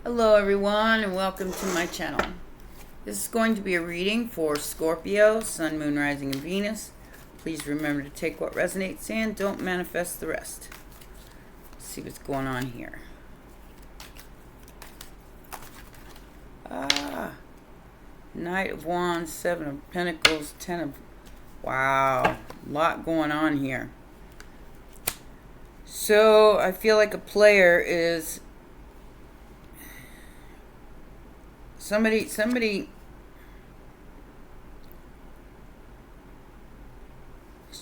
Hello everyone and welcome to my channel. This is going to be a reading for Scorpio, Sun, Moon, Rising, and Venus. Please remember to take what resonates and don't manifest the rest. Let's see what's going on here. Knight of Wands, Seven of Pentacles, Ten of... Wow, a lot going on here. So I feel like a player is... Somebody is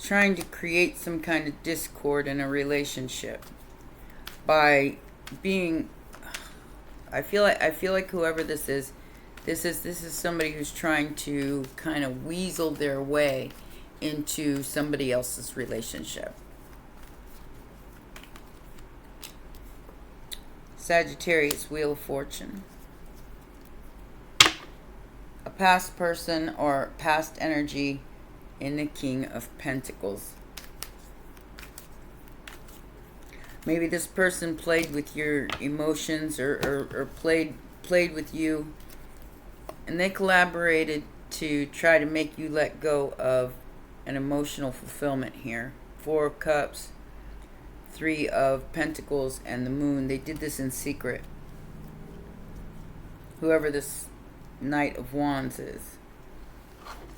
trying to create some kind of discord in a relationship by being... I feel like whoever this is somebody who's trying to kind of weasel their way into somebody else's relationship. Sagittarius, Wheel of Fortune. A past person or past energy in the King of Pentacles. Maybe this person played with your emotions or played with you, and they collaborated to try to make you let go of an emotional fulfillment here. Four of Cups, Three of Pentacles, and the Moon. They did this in secret. Whoever this Knight of Wands is.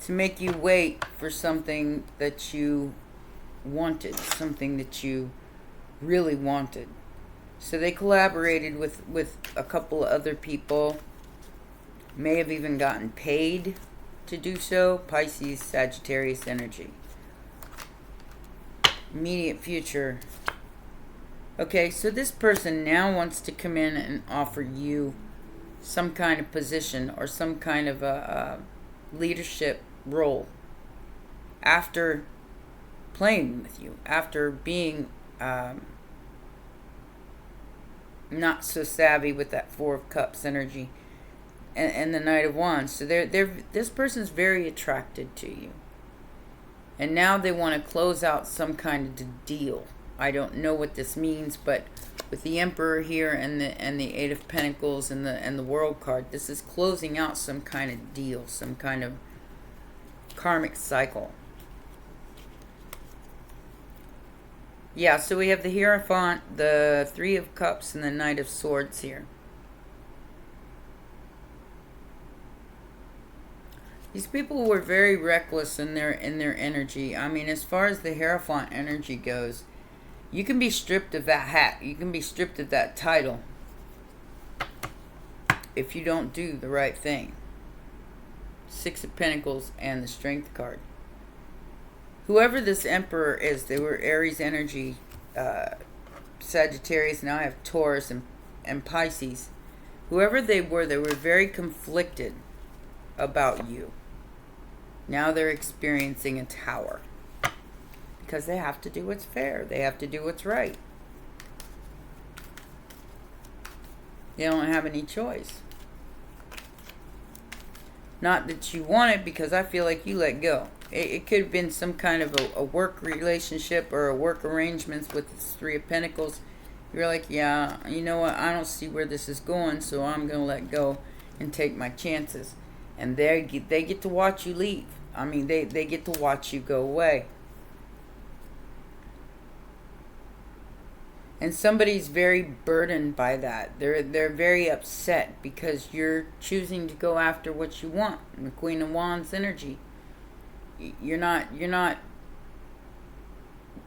To make you wait for something that you wanted. Something that you really wanted. So they collaborated with a couple of other people. May have even gotten paid to do so. Pisces, Sagittarius energy. Immediate future. Okay, so this person now wants to come in and offer you some kind of position or some kind of a leadership role after playing with you, after being not so savvy with that Four of Cups energy and the Knight of Wands. So this person's very attracted to you, and now they want to close out some kind of deal. I don't know what this means, but with the Emperor here and the Eight of Pentacles and the World card, this is closing out some kind of deal, some kind of karmic cycle. Yeah, so we have the Hierophant, the Three of Cups, and the Knight of Swords here. These people were very reckless in their energy. I mean, as far as the Hierophant energy goes, you can be stripped of that hat. You can be stripped of that title if you don't do the right thing. Six of Pentacles and the Strength card. Whoever this Emperor is, they were Aries energy, Sagittarius. Now I have Taurus and Pisces. Whoever they were very conflicted about you. Now they're experiencing a tower. Because they have to do what's fair. They have to do what's right. They don't have any choice. Not that you want it, because I feel like you let go. It could have been some kind of a work relationship or a work arrangements with this Three of Pentacles. You're like, yeah, you know what? I don't see where this is going, so I'm going to let go and take my chances. And they get to watch you leave. I mean, they get to watch you go away. And somebody's very burdened by that. They're very upset because you're choosing to go after what you want. And the Queen of Wands energy. You're not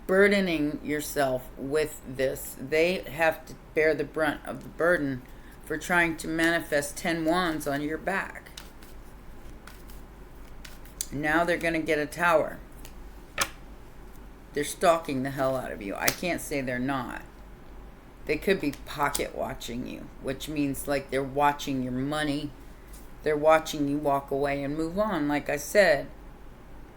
burdening yourself with this. They have to bear the brunt of the burden for trying to manifest 10 wands on your back. Now they're going to get a tower. They're stalking the hell out of you. I can't say they're not. They could be pocket watching you, which means like they're watching your money. They're watching you walk away and move on. Like I said,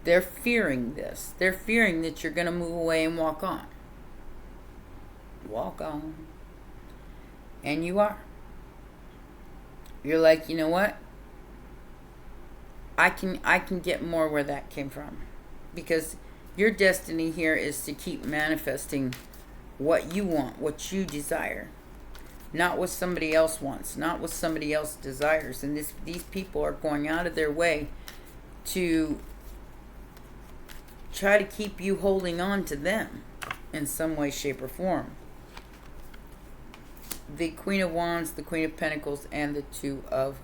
they're fearing this. They're fearing that you're going to move away and walk on. Walk on. And you are. You're like, you know what? I can get more where that came from. Because your destiny here is to keep manifesting what you want, what you desire. not what somebody else wants, not what somebody else desires. And these people are going out of their way to try to keep you holding on to them in some way, shape, or form. The Queen of Wands, the Queen of Pentacles, and the Two of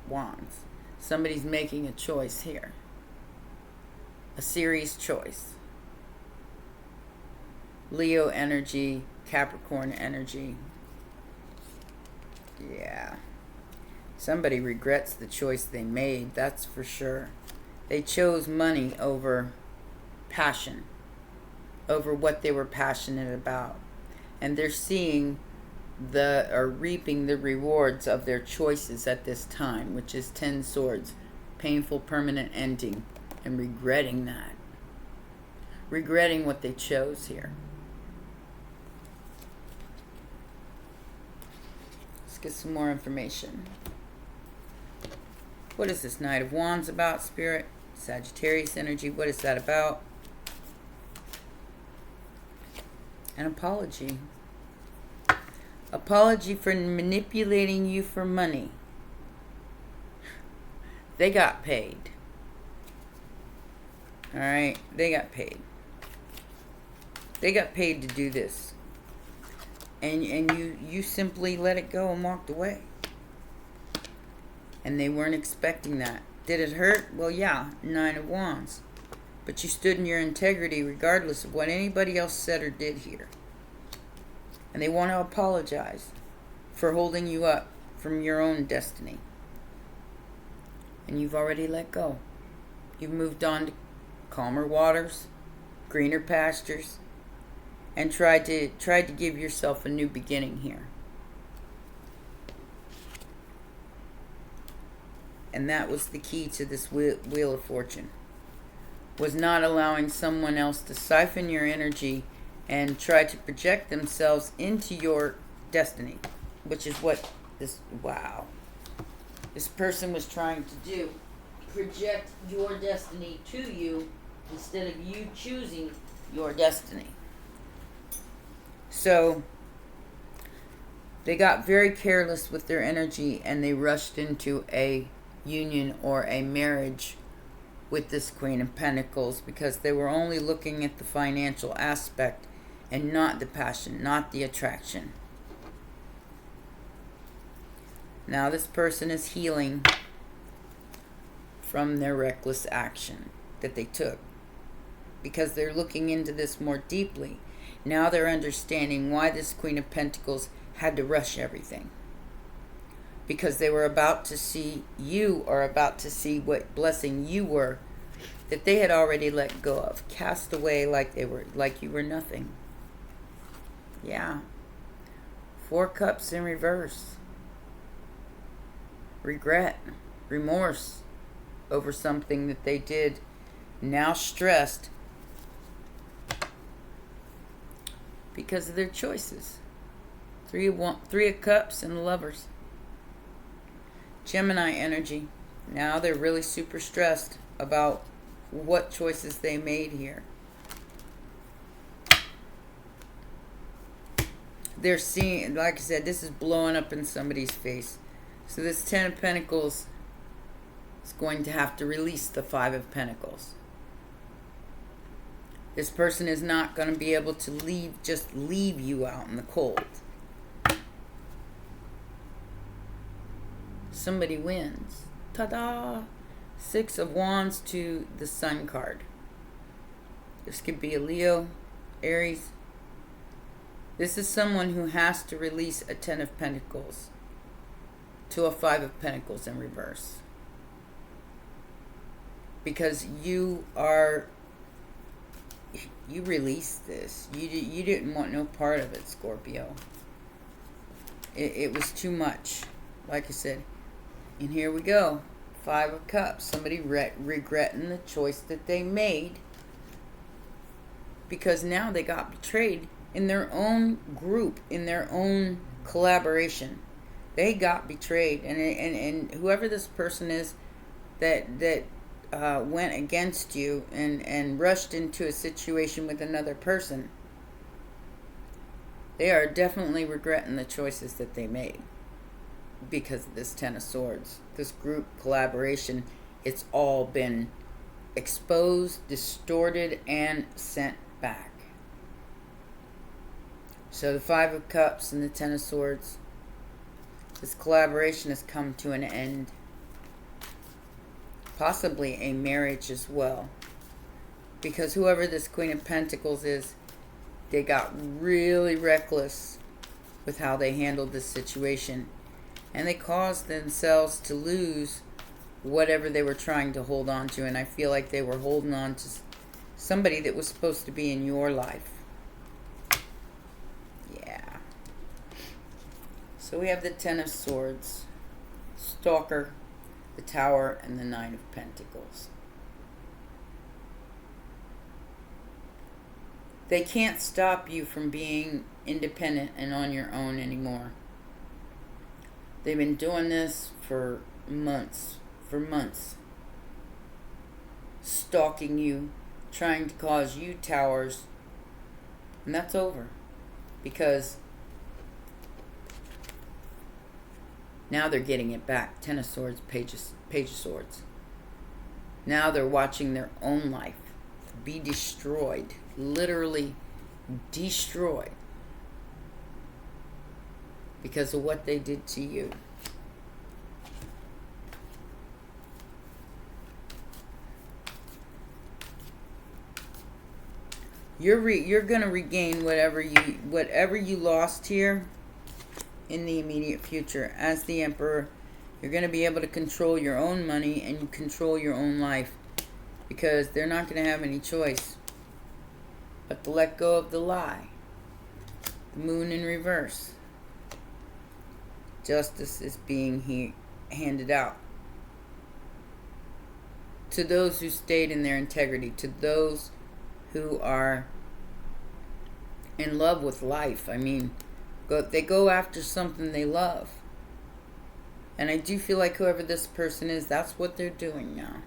Wands. Somebody's making a choice here. A serious choice. Leo energy, Capricorn energy. Yeah. Somebody regrets the choice they made, that's for sure. They chose money over passion, over what they were passionate about. And they're seeing reaping the rewards of their choices at this time, which is 10 swords, painful permanent ending, and regretting that. Regretting what they chose here. Let's get some more information. What is this Knight of Wands about, Spirit? Sagittarius energy, what is that about? An apology. Apology for manipulating you for money. They got paid. Alright, they got paid. They got paid to do this. And you simply let it go and walked away. And they weren't expecting that. Did it hurt? Well, yeah, 9 of Wands. But you stood in your integrity regardless of what anybody else said or did here. And they want to apologize for holding you up from your own destiny. And you've already let go. You've moved on to calmer waters, greener pastures, and tried to give yourself a new beginning here. And that was the key to this Wheel of Fortune. Was not allowing someone else to siphon your energy and try to project themselves into your destiny, which is what this person was trying to do. Project your destiny to you instead of you choosing your destiny. So they got very careless with their energy and they rushed into a union or a marriage with this Queen of Pentacles because they were only looking at the financial aspect and not the passion, not the attraction. Now this person is healing from their reckless action that they took because they're looking into this more deeply. Now they're understanding why this Queen of Pentacles had to rush everything. Because they were about to see you, or about to see what blessing you were, that they had already let go of, cast away like you were nothing. Yeah. 4 cups in reverse. Regret, remorse over something that they did. Now stressed because of their choices. 3 of Cups and the Lovers. Gemini energy. Now they're really super stressed about what choices they made here. They're seeing, like I said, this is blowing up in somebody's face. So this 10 of Pentacles is going to have to release the 5 of Pentacles. This person is not going to be able to just leave you out in the cold. Somebody wins. Ta-da! 6 of Wands to the Sun card. This could be a Leo, Aries. This is someone who has to release a 10 of Pentacles to a 5 of Pentacles in reverse. Because you released this. You didn't want no part of it, Scorpio. It was too much. Like I said. And here we go. 5 of Cups. Somebody regretting the choice that they made. Because now they got betrayed in their own group, in their own collaboration. They got betrayed. And whoever this person is that went against you and rushed into a situation with another person, They are definitely regretting the choices that they made because of this Ten of Swords. This group collaboration, it's all been exposed, distorted, and sent back. So the Five of Cups and the Ten of Swords, this collaboration has come to an end. Possibly a marriage as well. Because whoever this Queen of Pentacles is, they got really reckless with how they handled this situation. And they caused themselves to lose whatever they were trying to hold on to. And I feel like they were holding on to somebody that was supposed to be in your life. Yeah. So we have the Ten of Swords, Stalker, the Tower, and the Nine of Pentacles. They can't stop you from being independent and on your own anymore. They've been doing this for months. Stalking you, trying to cause you towers. And that's over. Because now they're getting it back. Ten of Swords, Page of Swords. Now they're watching their own life be destroyed. Literally destroyed. Because of what they did to you. You're gonna regain whatever you lost here in the immediate future. As the Emperor, you're gonna be able to control your own money and control your own life, because they're not gonna have any choice but to let go of the lie. The Moon in reverse. Justice is being handed out to those who stayed in their integrity, to those who are in love with life. I mean, they go after something they love. And I do feel like whoever this person is, that's what they're doing now.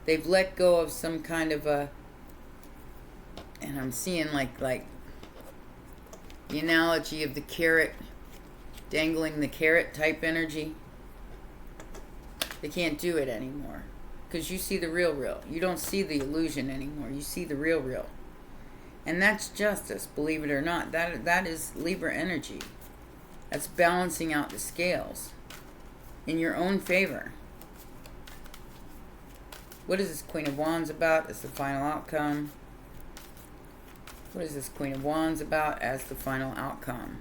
They've let go of some kind of a, and I'm seeing like the analogy of the carrot, dangling the carrot type energy. They can't do it anymore. Because you see the real. You don't see the illusion anymore. You see the real. And that's justice, believe it or not. That is Libra energy. That's balancing out the scales in your own favor. What is this Queen of Wands about as the final outcome? What is this Queen of Wands about as the final outcome?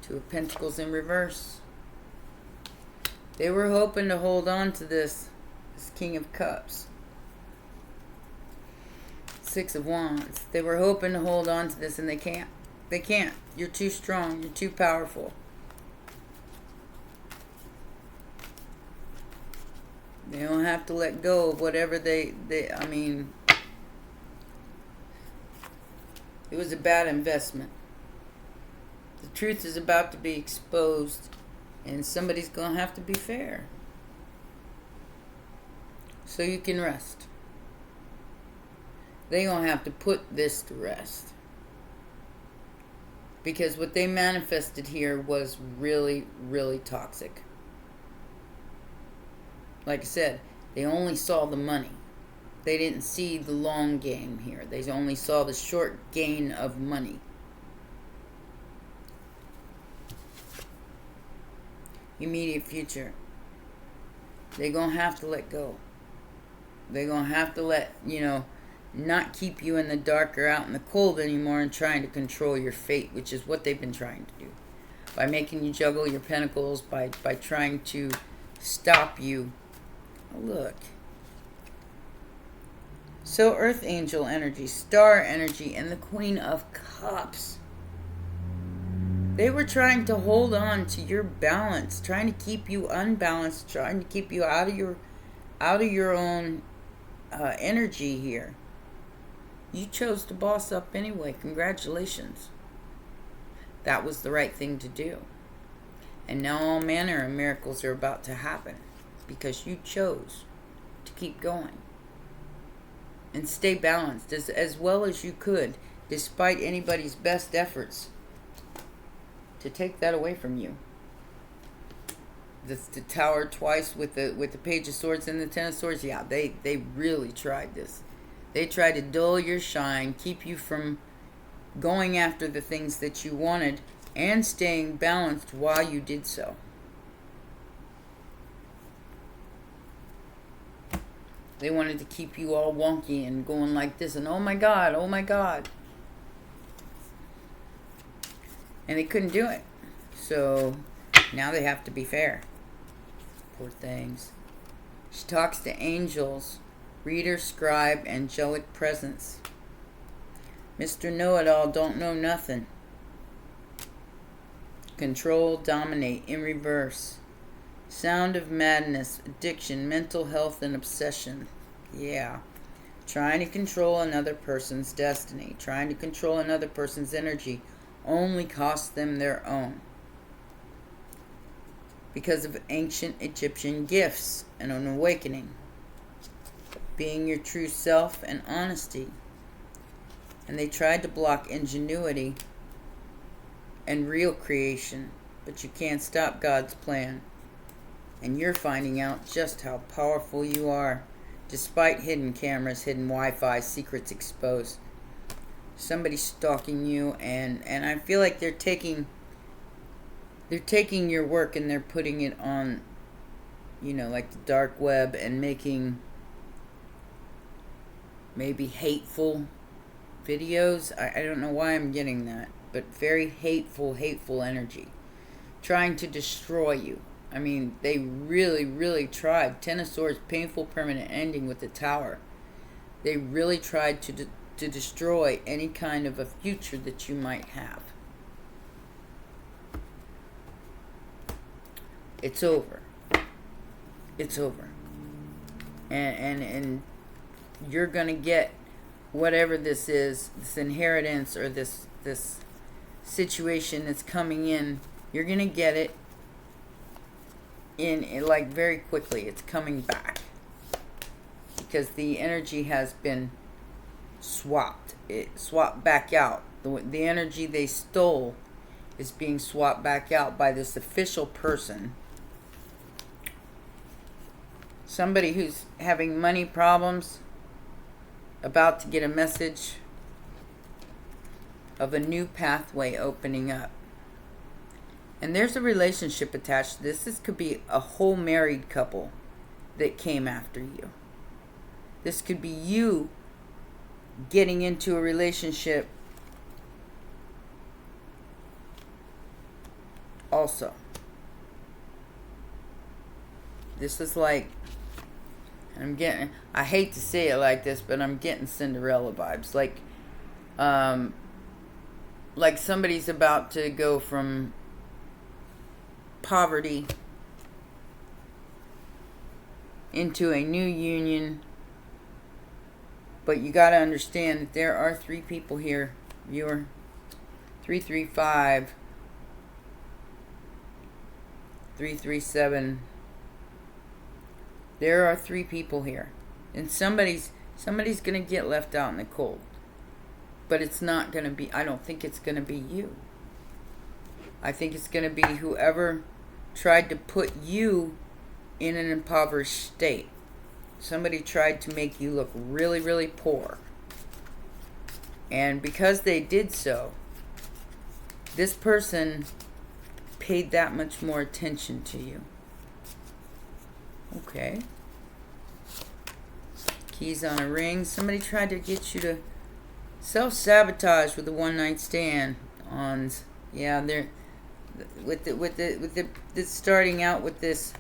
Two of Pentacles in reverse. They were hoping to hold on to this King of Cups. Six of Wands. They were hoping to hold on to this, and they can't. They can't. You're too strong. You're too powerful. They don't have to let go of whatever I mean, it was a bad investment. The truth is about to be exposed, and somebody's going to have to be fair. So you can rest. They're going to have to put this to rest. Because what they manifested here was really, really toxic. Like I said, they only saw the money. They didn't see the long game here. They only saw the short gain of money. Immediate future. They're going to have to let go. They're going to have to let, not keep you in the dark or out in the cold anymore and trying to control your fate, which is what they've been trying to do. By making you juggle your pentacles, by trying to stop you. Oh, look. So Earth Angel energy, Star energy, and the Queen of Cups. They were trying to hold on to your balance, trying to keep you unbalanced, trying to keep you out of your own energy here. You chose to boss up anyway. Congratulations. That was the right thing to do. And now all manner of miracles are about to happen because you chose to keep going. and stay balanced as well as you could, despite anybody's best efforts to take that away from you. The Tower twice with the Page of Swords and the Ten of Swords. Yeah, they really tried this. They tried to dull your shine, keep you from going after the things that you wanted, and staying balanced while you did so. They wanted to keep you all wonky and going like this and oh my God, oh my God. And they couldn't do it. So now they have to be fair. Poor things. She talks to angels, reader, scribe, angelic presence. Mr. Know-It-All don't know nothing. Control, dominate, in reverse. Sound of madness, addiction, mental health, and obsession. Yeah. Trying to control another person's destiny, trying to control another person's energy only costs them their own. Because of ancient Egyptian gifts and an awakening. Being your true self and honesty. And they tried to block ingenuity and real creation, but you can't stop God's plan. And you're finding out just how powerful you are, despite hidden cameras, hidden Wi-Fi, secrets exposed. Somebody's stalking you, and I feel like they're taking your work and they're putting it on, like the dark web, and making maybe hateful videos. I don't know why I'm getting that, but very hateful energy, trying to destroy you. I mean, they really, really tried. Ten of Swords, painful permanent ending with the Tower. They really tried to destroy any kind of a future that you might have. It's over. It's over. And you're going to get whatever this is, this inheritance or this situation that's coming in. You're going to get it in like very quickly. It's coming back because the energy has been swapped. It swapped back out. The energy they stole is being swapped back out by this official person. Somebody who's having money problems, about to get a message of a new pathway opening up. And there's a relationship attached to this. This could be a whole married couple that came after you. This could be you getting into a relationship also. This is like, I hate to say it like this, but I'm getting Cinderella vibes. Like somebody's about to go from poverty into a new union, but you got to understand that there are 3 people here, viewer. 335, 337. There are 3 people here, and somebody's gonna get left out in the cold, but it's not gonna be. I don't think it's gonna be you. I think it's gonna be whoever tried to put you in an impoverished state. Somebody tried to make you look really, really poor. And because they did so, this person paid that much more attention to you. Okay. Keys on a ring. Somebody tried to get you to self-sabotage with a one-night stand. Yeah, they're with the starting out with this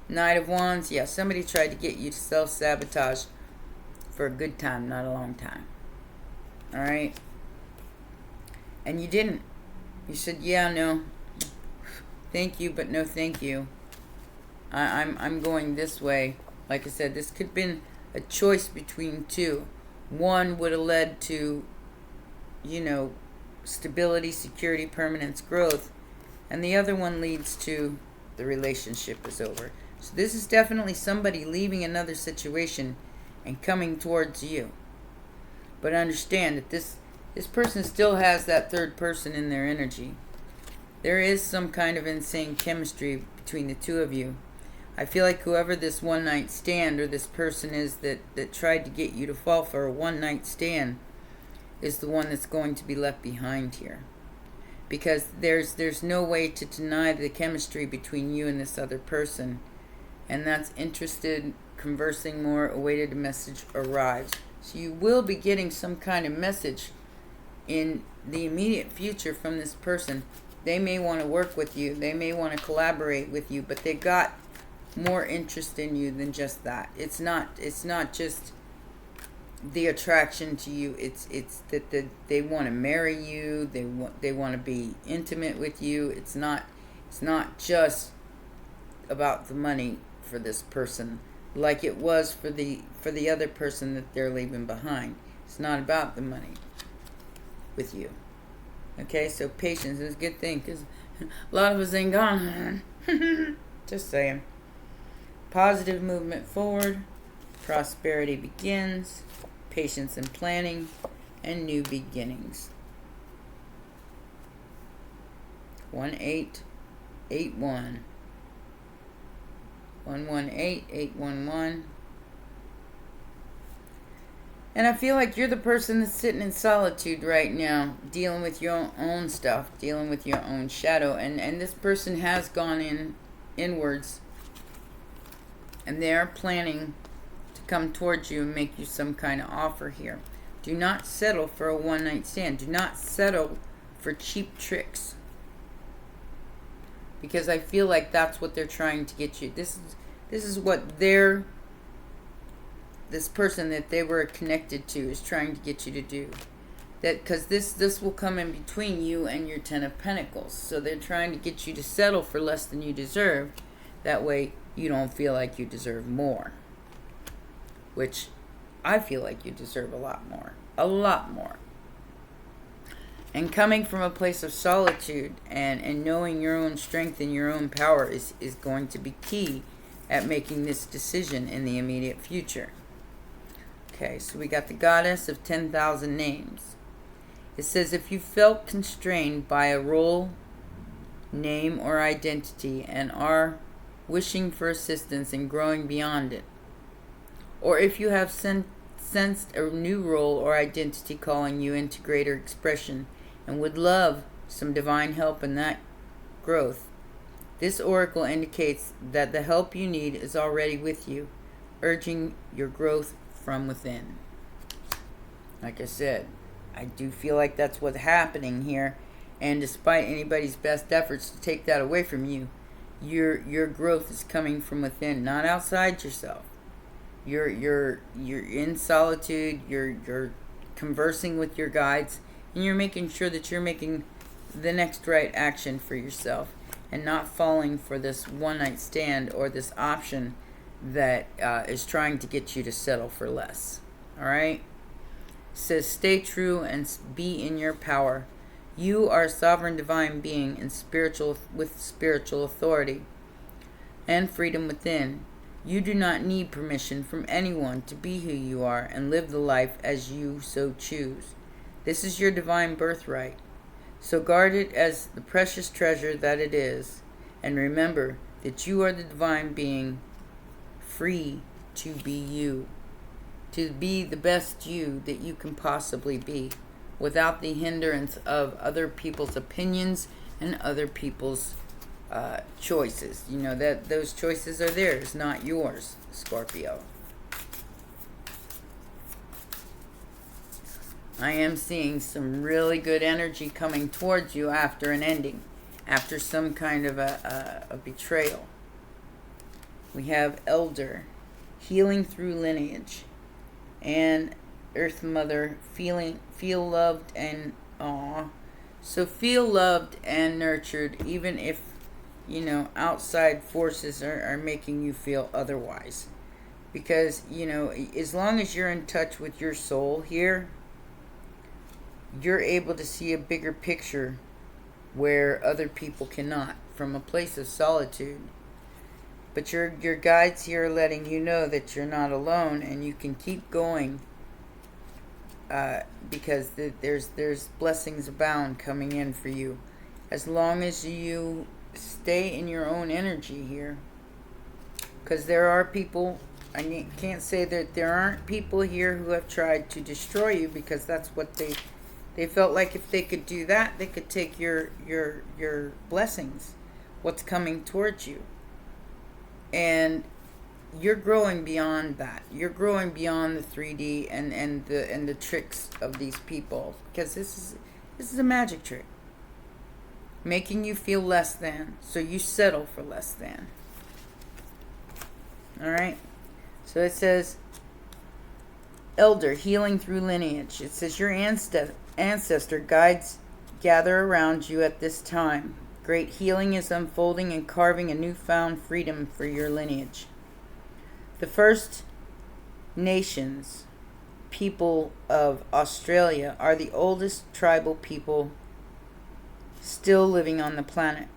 Knight of Wands. Yeah, somebody tried to get you to self-sabotage for a good time, not a long time. All right. And you didn't. You said, yeah, no, thank you, but no thank you. I'm going this way. Like I said, this could have been a choice between 2. One would have led to, stability, security, permanence, growth. And the other one leads to the relationship is over. So this is definitely somebody leaving another situation and coming towards you. But understand that this person still has that third person in their energy. There is some kind of insane chemistry between the two of you. I feel like whoever this one night stand or this person is that tried to get you to fall for a one night stand is the one that's going to be left behind here. Because there's no way to deny the chemistry between you and this other person. And that's interested, conversing more, awaited a message arrives. So you will be getting some kind of message in the immediate future from this person. They may want to work with you. They may want to collaborate with you, but they got more interest in you than just that. It's not just the attraction to you. It's that they want to marry you. They want to be intimate with you. It's not just about the money for this person, like it was for the other person that they're leaving behind. It's not about the money with you. Okay, so patience is a good thing, because a lot of us ain't gone. Just saying. Positive movement forward. Prosperity begins. Patience and planning. And new beginnings. 1881. 118811. And I feel like you're the person that's sitting in solitude right now, dealing with your own stuff, dealing with your own shadow. And this person has gone inwards. And they're planning to come towards you and make you some kind of offer here. Do not settle for a one-night stand. Do not settle for cheap tricks. Because I feel like that's what they're trying to get you. This is what this person that they were connected to is trying to get you to do. That because this will come in between you and your Ten of Pentacles. So they're trying to get you to settle for less than you deserve. That way you don't feel like you deserve more. Which I feel like you deserve a lot more. A lot more. And coming from a place of solitude and knowing your own strength and your own power is going to be key at making this decision in the immediate future. Okay, so we got the Goddess of 10,000 names. It says, if you felt constrained by a role, name, or identity and are wishing for assistance in growing beyond it, or if you have sensed a new role or identity calling you into greater expression and would love some divine help in that growth, this oracle indicates that the help you need is already with you, urging your growth from within. Like I said, I do feel like that's what's happening here, and despite anybody's best efforts to take that away from you, your growth is coming from within, not outside yourself. You're in solitude. You're conversing with your guides, and you're making sure that you're making the next right action for yourself, and not falling for this one-night stand or this option that is trying to get you to settle for less. All right. It says, stay true and be in your power. You are a sovereign divine being and with spiritual authority and freedom within. You do not need permission from anyone to be who you are and live the life as you so choose. This is your divine birthright. So guard it as the precious treasure that it is, and remember that you are the divine being, free to be you, to be the best you that you can possibly be, without the hindrance of other people's opinions and other people's choices. You know that those choices are theirs, not yours, Scorpio. I am seeing some really good energy coming towards you after an ending, after some kind of a betrayal. We have Elder, healing through lineage, and Earth Mother, feel loved and so feel loved and nurtured, even if outside forces are making you feel otherwise. Because as long as you're in touch with your soul here, you're able to see a bigger picture where other people cannot, from a place of solitude. But your guides here are letting you know that you're not alone, and you can keep going because there's blessings abound coming in for you, as long as you stay in your own energy here. Because there are people, I can't say that there aren't people here who have tried to destroy you, because that's what they felt like if they could do that, they could take your blessings, what's coming towards you. And you're growing beyond that. You're growing beyond the 3D and the tricks of these people, because this is a magic trick, making you feel less than, so you settle for less than. All right. So it says, elder, healing through lineage. It says your ancestor guides gather around you at this time. Great healing is unfolding and carving a newfound freedom for your lineage. The First Nations people of Australia are the oldest tribal people still living on the planet.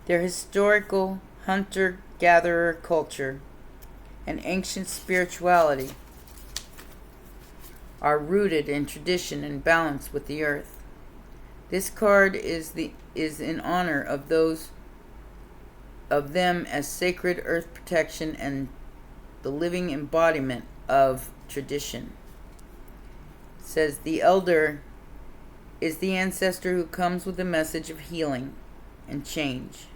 Their historical hunter-gatherer culture and ancient spirituality are rooted in tradition and balance with the earth. This card is in honor of those of them as sacred earth protection and the living embodiment of tradition. It says the elder is the ancestor who comes with a message of healing and change.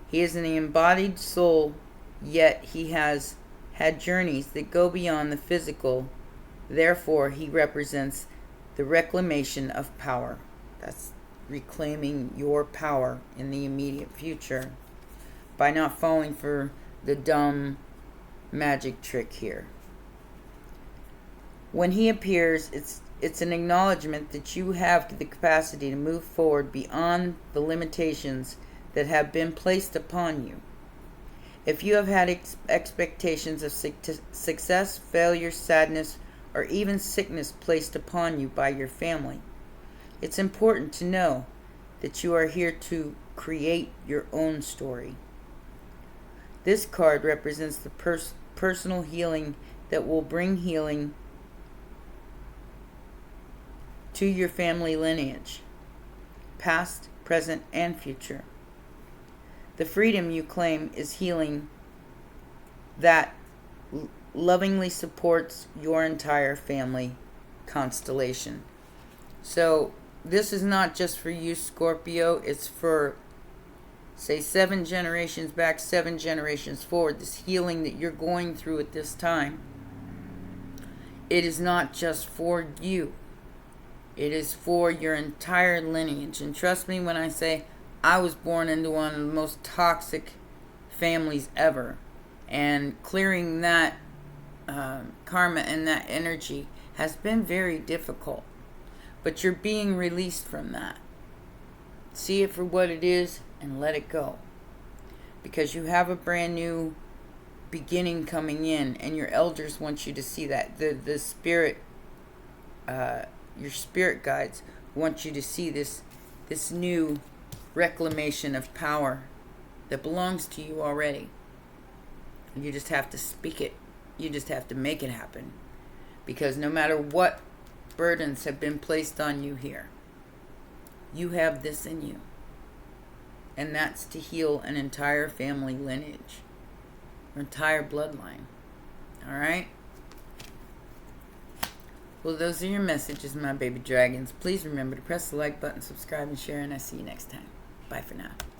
He is an embodied soul, yet he has had journeys that go beyond the physical. Therefore, he represents the reclamation of power. That's reclaiming your power in the immediate future by not falling for the dumb magic trick here. When he appears, it's an acknowledgement that you have the capacity to move forward beyond the limitations that have been placed upon you. If you have had expectations of success, failure, sadness, or even sickness placed upon you by your family, it's important to know that you are here to create your own story. This card represents the personal healing that will bring healing to your family lineage, past, present, and future. The freedom you claim is healing that lovingly supports your entire family constellation. So this is not just for you, Scorpio. It's for, say, 7 generations back, 7 generations forward. This healing that you're going through at this time, it is not just for you. It is for your entire lineage. And trust me when I say I was born into one of the most toxic families ever. And clearing that karma and that energy has been very difficult. But you're being released from that. See it for what it is and let it go. Because you have a brand new beginning coming in, and your elders want you to see that. The spirit, your spirit guides want you to see this new reclamation of power that belongs to you already. You just have to speak it. You just have to make it happen. Because no matter what burdens have been placed on you here, you have this in you. And that's to heal an entire family lineage, or entire bloodline. Alright? Well, those are your messages, my baby dragons. Please remember to press the like button, subscribe, and share, and I'll see you next time. Bye for now.